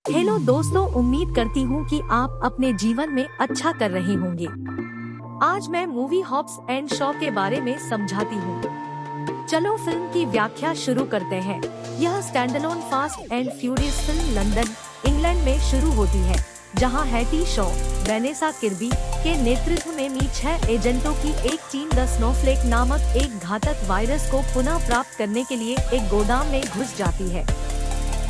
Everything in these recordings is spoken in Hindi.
हेलो दोस्तों, उम्मीद करती हूँ कि आप अपने जीवन में अच्छा कर रहे होंगे। आज मैं मूवी हॉब्स एंड शॉ के बारे में समझाती हूँ। चलो फिल्म की व्याख्या शुरू करते हैं। यह standalone fast and furious film London, England में शुरू होती है, जहाँ हैटी शॉ, वेनेसा किर्बी के नेतृत्व में 6 एजेंटों की एक टीम द स्नोफ्लेक नामक एक घातक वायरस को पुनः प्राप्त करने के लिए एक गोदाम में घुस जाती है।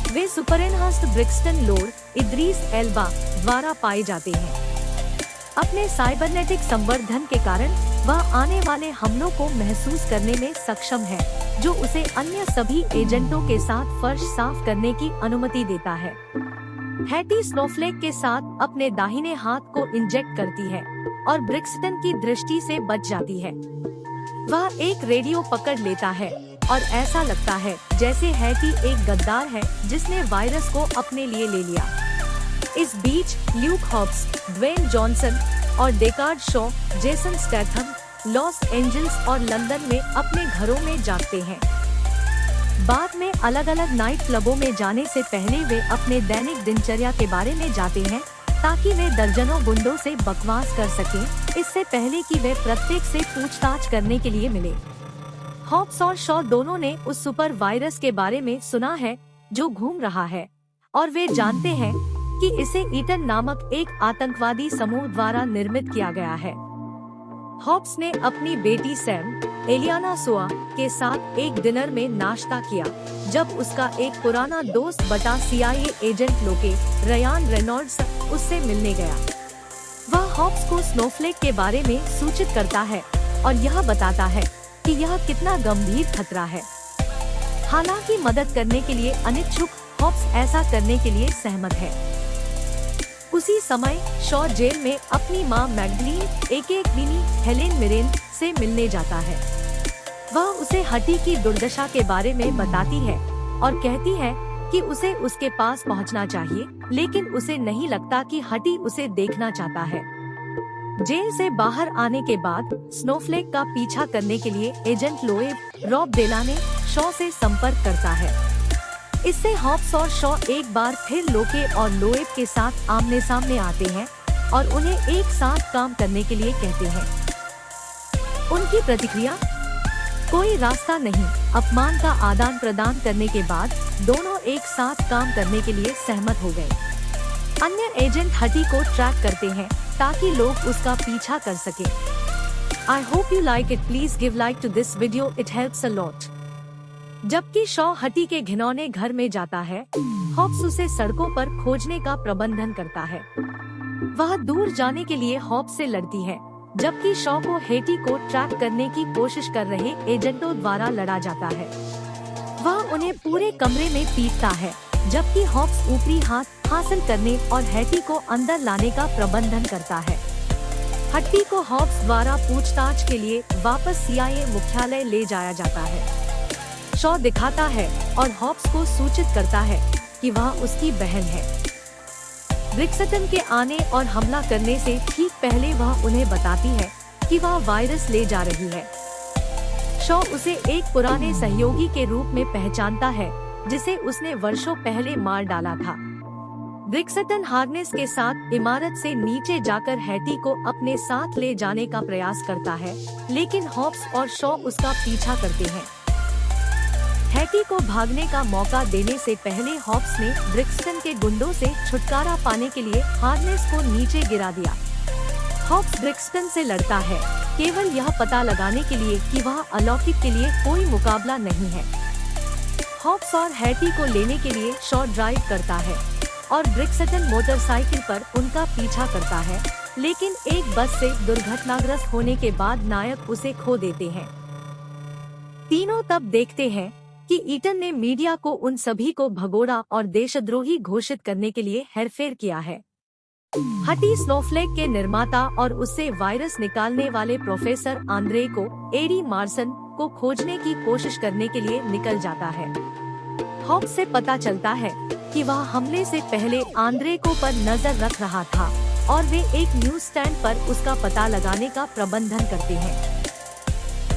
वे सुपरएनहांस्ड ब्रिक्सटन लोर, इद्रीस एल्बा द्वारा पाए जाते हैं। अपने साइबरनेटिक संवर्धन के कारण वह आने वाले हमलों को महसूस करने में सक्षम है, जो उसे अन्य सभी एजेंटों के साथ फर्श साफ करने की अनुमति देता है। हैटी स्नोफ्लेक के साथ अपने दाहिने हाथ को इंजेक्ट करती है और ब्रिक्सटन की दृष्टि से बच जाती है। वह एक रेडियो पकड़ लेता है और ऐसा लगता है जैसे हैटी एक गद्दार है जिसने वायरस को अपने लिए ले लिया। इस बीच ल्यूक हॉब्स, ड्वेन जॉनसन और Descartes Shaw, Jason Statham Los Angeles और लंदन में अपने घरों में जागते हैं। बाद में अलग अलग नाइट क्लबों में जाने से पहले वे अपने दैनिक दिनचर्या के बारे में जाते हैं, ताकि वे दर्जनों गुंडों से बकवास कर सकें, इससे पहले कि वे प्रत्येक से पूछताछ करने के लिए मिले। हॉब्स और शॉ दोनों ने उस सुपर वायरस के बारे में सुना है जो घूम रहा है, और वे जानते हैं कि इसे ईटन नामक एक आतंकवादी समूह द्वारा निर्मित किया गया है। हॉब्स ने अपनी बेटी सैम, एलियाना सोआ के साथ एक डिनर में नाश्ता किया, जब उसका एक पुराना दोस्त बटा CIA एजेंट लोके रयान रेनॉल्ड्स उससे मिलने गया। वह हॉब्स को स्नोफ्लेक के बारे में सूचित करता है और यह बताता है कि यह कितना गंभीर खतरा है। हालांकि मदद करने के लिए अनिच्छुक, हॉब्स ऐसा करने के लिए सहमत है। उसी समय शॉ जेल में अपनी मां मैग्डलीन एके क्वीनी हेलेन मिरेन से मिलने जाता है। वह उसे हटी की दुर्दशा के बारे में बताती है और कहती है कि उसे उसके पास पहुंचना चाहिए, लेकिन उसे नहीं लगता कि हटी उसे देखना चाहता है। जेल से बाहर आने के बाद स्नोफ्लेक का पीछा करने के लिए एजेंट लोएब रॉब डेलाने शॉ से संपर्क करता है। इससे हॉब्स और शॉ एक बार फिर लोके और लोएब के साथ आमने सामने आते हैं और उन्हें एक साथ काम करने के लिए कहते हैं। उनकी प्रतिक्रिया? कोई रास्ता नहीं। अपमान का आदान प्रदान करने के बाद दोनों एक साथ काम करने के लिए सहमत हो गए। अन्य एजेंट हटी को ट्रैक करते हैं ताकि लोग उसका पीछा कर सके। I hope you like it. Please give like to this video. It helps a lot. जबकि शॉ हटी के घिनौने घर में जाता है, हॉब्स उसे सड़कों पर खोजने का प्रबंधन करता है। वह दूर जाने के लिए हॉब्स से लड़ती है, जबकि शॉ को हैटी को ट्रैक करने की कोशिश कर रहे एजेंटों द्वारा लड़ा जाता है। वह उन्हें पूरे कमरे में पीटता है, जबकि हॉब्स ऊपरी हाथ हासिल करने और हैटी को अंदर लाने का प्रबंधन करता है। हट्टी को हॉब्स द्वारा पूछताछ के लिए वापस CIA मुख्यालय ले जाया जाता है। शॉ दिखाता है और हॉब्स को सूचित करता है कि वह उसकी बहन है। ब्रिक्सटन के आने और हमला करने से ठीक पहले वह उन्हें बताती है कि वह वायरस ले जा रही है। शॉ उसे एक पुराने सहयोगी के रूप में पहचानता है, जिसे उसने वर्षों पहले मार डाला था। ब्रिक्सटन हार्नेस के साथ इमारत से नीचे जाकर हैटी को अपने साथ ले जाने का प्रयास करता है, लेकिन हॉब्स और शॉ उसका पीछा करते हैं। हैटी को भागने का मौका देने से पहले हॉब्स ने ब्रिक्सटन के गुंडों से छुटकारा पाने के लिए हार्नेस को नीचे गिरा दिया। हॉब्स ब्रिक्सटन से लड़ता है, केवल यह पता लगाने के लिए कि वह अलौकिक के लिए कोई मुकाबला नहीं है। हॉब्स और हैटी को लेने के लिए शॉ ड्राइव करता है और ब्रिक्सटन मोटरसाइकिल पर उनका पीछा करता है, लेकिन एक बस से दुर्घटनाग्रस्त होने के बाद नायक उसे खो देते हैं। तीनों तब देखते हैं कि ईटन ने मीडिया को उन सभी को भगोड़ा और देशद्रोही घोषित करने के लिए हेरफेर किया है। हटी स्नोफ्लेक के निर्माता और उससे वायरस निकालने वाले प्रोफेसर आंद्रे को एडी मार्सन को खोजने की कोशिश करने के लिए निकल जाता है। हॉब्स से पता चलता है कि वह हमले से पहले आंद्रे को पर नजर रख रहा था और वे एक न्यूज स्टैंड पर उसका पता लगाने का प्रबंधन करते हैं।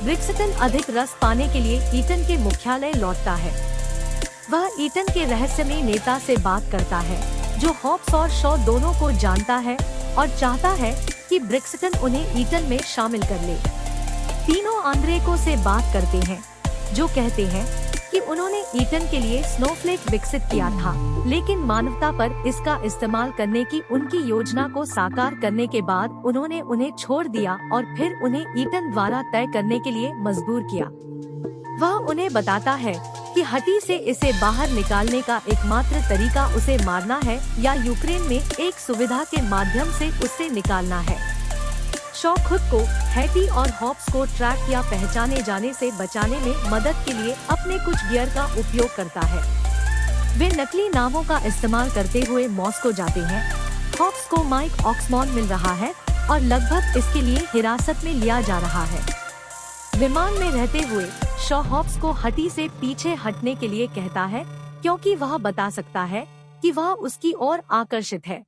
ब्रिक्सटन अधिक रस पाने के लिए ईटन के मुख्यालय लौटता है। वह ईटन के रहस्यमय नेता से बात करता है, जो हॉब्स और शॉ दोनों को जानता है और चाहता है कि ब्रिक्सटन उन्हें ईटन में शामिल कर ले। तीनों आंद्रेको से बात करते हैं, जो कहते हैं कि उन्होंने ईटन के लिए स्नोफ्लेक विकसित किया था, लेकिन मानवता पर इसका इस्तेमाल करने की उनकी योजना को साकार करने के बाद उन्होंने उन्हें छोड़ दिया और फिर उन्हें ईटन द्वारा तय करने के लिए मजबूर किया। वह उन्हें बताता है कि हटी से इसे बाहर निकालने का एकमात्र तरीका उसे मारना है या यूक्रेन में एक सुविधा के माध्यम से उसे निकालना है। शॉ खुद को हैटी और हॉब्स को ट्रैक या पहचाने जाने से बचाने में मदद के लिए अपने कुछ गियर का उपयोग करता है। वे नकली नामों का इस्तेमाल करते हुए मॉस्को जाते हैं। हॉब्स को माइक ऑक्समॉन मिल रहा है और लगभग इसके लिए हिरासत में लिया जा रहा है। विमान में रहते हुए शॉ हॉब्स को हटी से पीछे हटने के लिए कहता है, क्योंकि वह बता सकता है कि वह उसकी ओर आकर्षित है।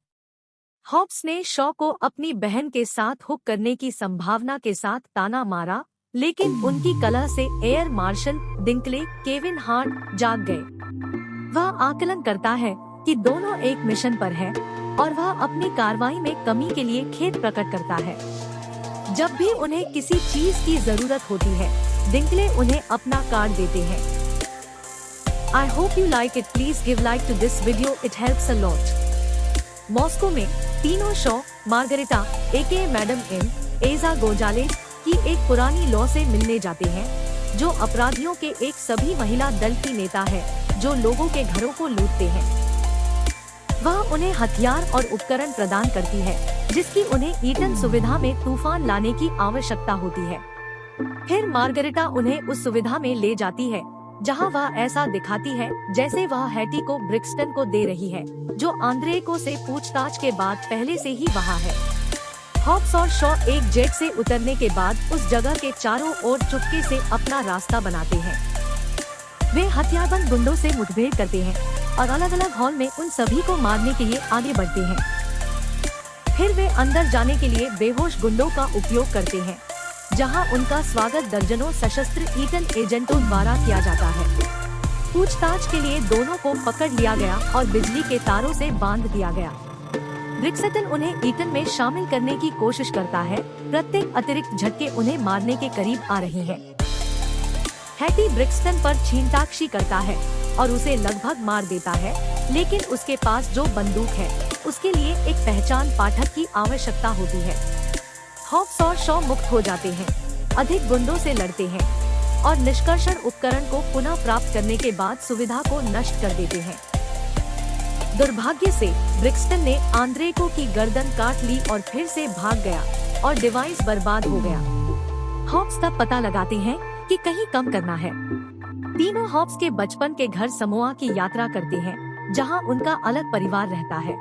हॉब्स ने शॉ को अपनी बहन के साथ हुक करने की संभावना के साथ ताना मारा, लेकिन उनकी कला से एयर मार्शल डिंकले केविन हार्ट जाग गए। वह आकलन करता है कि दोनों एक मिशन पर हैं और वह अपनी कार्रवाई में कमी के लिए खेद प्रकट करता है। जब भी उन्हें किसी चीज की जरूरत होती है, डिंकले उन्हें अपना कार्ड देते हैं। I hope you like it. Please give like to this video. It helps a lot. Moscow में तीनों शॉ, मार्गरेटा एके मैडम एम, एजा गोजालेस की एक पुरानी लॉ से मिलने जाते हैं, जो अपराधियों के एक सभी महिला दल की नेता है, जो लोगों के घरों को लूटते हैं। वह उन्हें हथियार और उपकरण प्रदान करती है, जिसकी उन्हें ईटन सुविधा में तूफान लाने की आवश्यकता होती है। फिर मार्गरेटा उन्हें उस सुविधा में ले जाती है, जहां वह ऐसा दिखाती है जैसे वह हैटी को ब्रिक्सटन को दे रही है, जो आंद्रेको से पूछताछ के बाद पहले से ही वहां है। हॉब्स और शॉ एक जेट से उतरने के बाद उस जगह के चारों ओर चुपके से अपना रास्ता बनाते हैं। वे हथियारबंद गुंडों से मुठभेड़ करते हैं और अलग अलग हॉल में उन सभी को मारने के लिए आगे बढ़ते हैं। फिर वे अंदर जाने के लिए बेहोश गुंडों का उपयोग करते हैं, जहां उनका स्वागत दर्जनों सशस्त्र ईटन एजेंटों द्वारा किया जाता है। पूछताछ के लिए दोनों को पकड़ लिया गया और बिजली के तारों से बांध दिया गया। ब्रिक्सटन उन्हें ईटन में शामिल करने की कोशिश करता है। प्रत्येक अतिरिक्त झटके उन्हें मारने के करीब आ रहे हैं। हैटी ब्रिक्सटन पर छीनताक्षी करता है और उसे लगभग मार देता है, लेकिन उसके पास जो बंदूक है उसके लिए एक पहचान पाठक की आवश्यकता होती है। हॉब्स और शॉ मुक्त हो जाते हैं, अधिक गुंडों से लड़ते हैं और निष्कर्षण उपकरण को पुनः प्राप्त करने के बाद सुविधा को नष्ट कर देते हैं। दुर्भाग्य से ब्रिक्सटन ने आंद्रेको की गर्दन काट ली और फिर से भाग गया और डिवाइस बर्बाद हो गया। हॉब्स तब पता लगाते हैं कि कहीं कम करना है। तीनों हॉब्स के बचपन के घर समोआ की यात्रा करते हैं, जहां उनका अलग परिवार रहता है।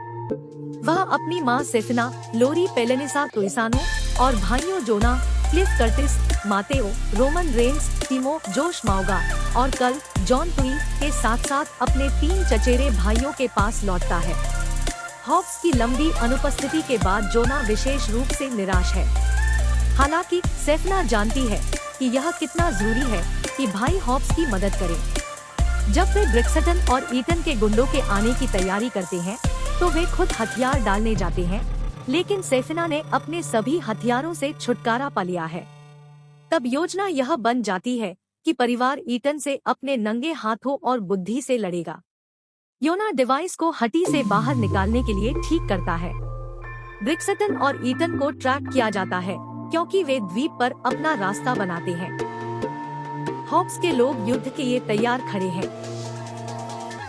वह अपनी माँ सेफिना, लोरी पेलेनिसा टोइसानो और भाइयों जोना, क्लिफ कर्टिस, मातेओ, रोमन रेंस, टीमो, जोश माओगा और कल जॉन टुई के साथ साथ अपने 3 चचेरे भाइयों के पास लौटता है। हॉब्स की लंबी अनुपस्थिति के बाद जोना विशेष रूप से निराश है। हालांकि सेफिना जानती है कि यह कितना जरूरी है कि भाई हॉब्स की मदद करे। जब वे ब्रिक्सटन और ईटन के गुंडों के आने की तैयारी करते हैं, तो वे खुद हथियार डालने जाते हैं, लेकिन सेफिना ने अपने सभी हथियारों से छुटकारा पा लिया है। तब योजना यह बन जाती है कि परिवार ईटन से अपने नंगे हाथों और बुद्धि से लड़ेगा। योना डिवाइस को हटी से बाहर निकालने के लिए ठीक करता है। ब्रिक्सटन और ईटन को ट्रैक किया जाता है, क्योंकि वे द्वीप पर अपना रास्ता बनाते हैं। हॉब्स के लोग युद्ध के लिए तैयार खड़े हैं।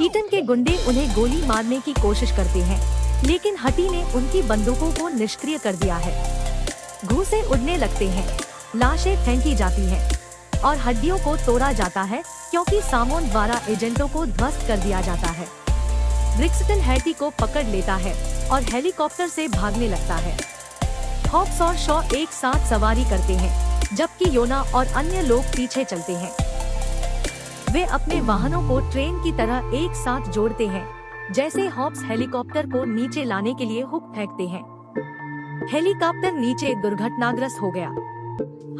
ईटन के गुंडे उन्हें गोली मारने की कोशिश करते हैं, लेकिन हटी ने उनकी बंदूकों को निष्क्रिय कर दिया है। घूंसे उड़ने लगते हैं, लाशें फेंकी जाती हैं और हड्डियों को तोड़ा जाता है, क्योंकि सामोन द्वारा एजेंटों को ध्वस्त कर दिया जाता है। ब्रिक्सटन हैटी को पकड़ लेता है और हेलीकॉप्टर से भागने लगता है। हॉब्स और शॉ एक साथ सवारी करते हैं, जबकि योना और अन्य लोग पीछे चलते हैं। वे अपने वाहनों को ट्रेन की तरह एक साथ जोड़ते हैं। जैसे हॉब्स हेलीकॉप्टर को नीचे लाने के लिए हुक फेंकते हैं, हेलीकॉप्टर नीचे दुर्घटनाग्रस्त हो गया।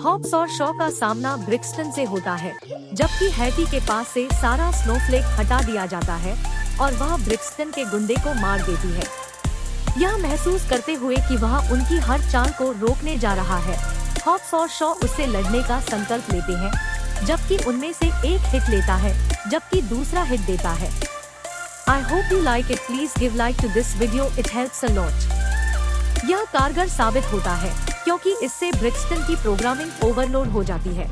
हॉब्स और शॉ का सामना ब्रिक्सटन से होता है, जबकि हैटी के पास से सारा स्नोफ्लेक हटा दिया जाता है और वह ब्रिक्सटन के गुंडे को मार देती है। यह महसूस करते हुए कि वह उनकी हर चाल को रोकने जा रहा है, हॉब्स और शॉ उससे लड़ने का संकल्प लेते हैं, जबकि उनमें से एक हिट लेता है जबकि दूसरा हिट देता है। I hope you like it. Please give like to this video. It helps a lot. यह कारगर साबित होता है क्योंकि इससे ब्रिक्सटन की प्रोग्रामिंग ओवरलोड हो जाती है।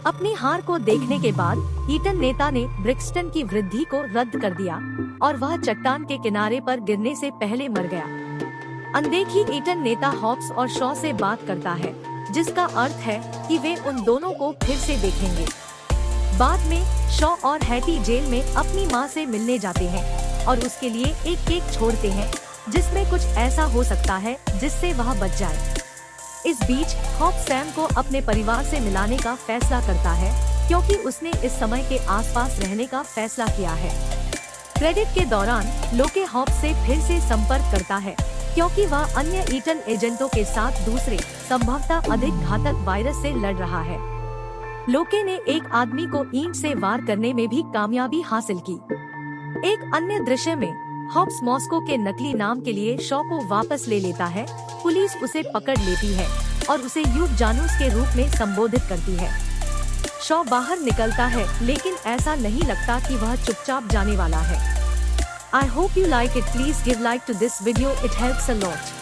अपनी हार को देखने के बाद ईटन नेता ने ब्रिक्सटन की वृद्धि को रद्द कर दिया और वह चट्टान के किनारे पर गिरने से पहले मर गया। अनदेखी ईटन नेता हॉब्स और शॉ से बात करता है, जिसका अर्थ है कि वे उन दोनों को फिर से देखेंगे। बाद में शॉ और हैटी जेल में अपनी मां से मिलने जाते हैं और उसके लिए एक केक छोड़ते हैं जिसमें कुछ ऐसा हो सकता है जिससे वह बच जाए। इस बीच हॉब्स सैम को अपने परिवार से मिलाने का फैसला करता है क्योंकि उसने इस समय के आसपास रहने का फैसला किया है। क्रेडिट के दौरान लोके हॉब्स से फिर से संपर्क करता है क्योंकि वह अन्य ईटन एजेंटों के साथ दूसरे संभवतः अधिक घातक वायरस से लड़ रहा है। लोके ने एक आदमी को ईंट से वार करने में भी कामयाबी हासिल की। एक अन्य दृश्य में हॉब्स मॉस्को के नकली नाम के लिए शॉ को वापस ले लेता है। पुलिस उसे पकड़ लेती है और उसे यूथ जानूस के रूप में संबोधित करती है। शॉ बाहर निकलता है लेकिन ऐसा नहीं लगता कि वह चुपचाप जाने वाला है। I hope you like it. Please give like to this video. It helps a lot.